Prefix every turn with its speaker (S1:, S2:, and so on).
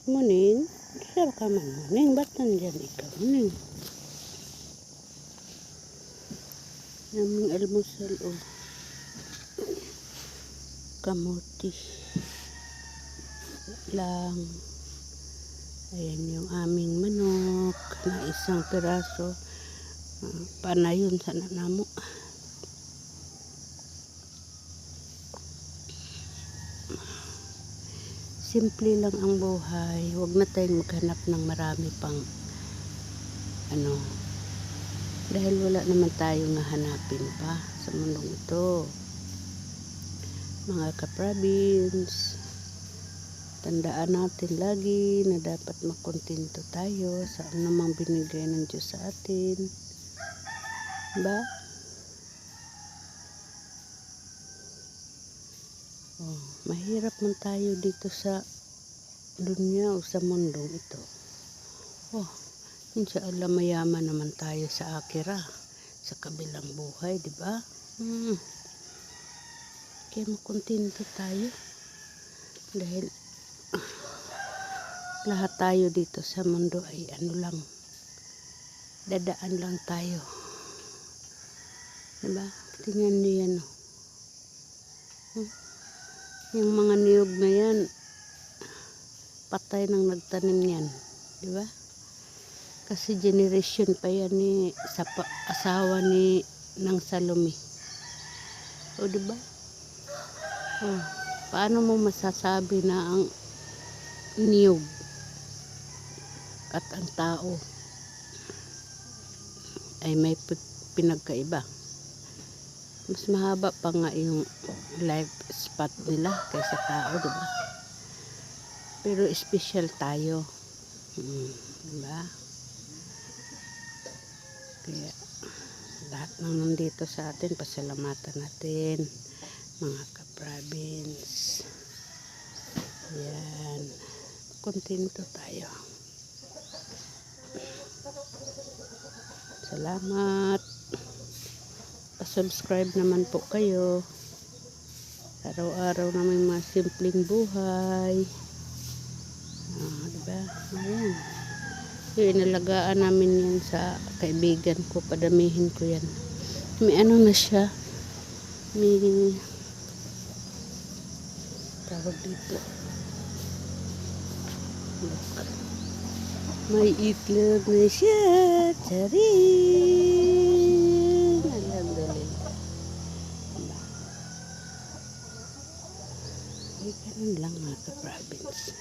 S1: Muning, siya ka man muning. Ba't nandyan ikaw muning? Naming almusal o kamuti lang. Ayan yung aming manok na isang piraso. Panayon sa nanamo. Simple lang ang buhay. Huwag na tayong maghanap ng marami pang dahil wala naman tayong hanapin pa sa mundong ito. Mga ka-province, tandaan natin lagi na dapat makontento tayo sa anumang binigay ng Diyos sa atin. Ba? Mahirap man tayo dito sa dunya o sa mundong ito. Inshallah mayaman naman tayo sa akira, sa kabilang buhay, di ba? Kaya makontento tayo dahil lahat tayo dito sa mundo ay dadaan lang tayo. Di ba? Tingnan niyo yan. Yung mga niyog na yan, patay nang nagtanim yan. Di ba? Kasi generation pa yan sa asawa ng Salome. O di ba? Paano mo masasabi na ang niyog at ang tao ay may pinagkaiba? Mas mahaba pa nga yung life span nila kaysa tao, diba? Pero special tayo. Diba? Kaya lahat ng nandito sa atin, pasalamatan natin, mga ka-province. Yan. Kontento tayo. Salamat. Pa-subscribe naman po kayo. Araw-araw na may mga simpleng buhay. Diba? Ayan. Yung inalagaan namin yan sa kaibigan ko. Padamihin ko yan. May na siya. May tawag dito. Look. May itlog na siya. Charing! Alhamdulillah. Ay, ganun lang mga ka-province.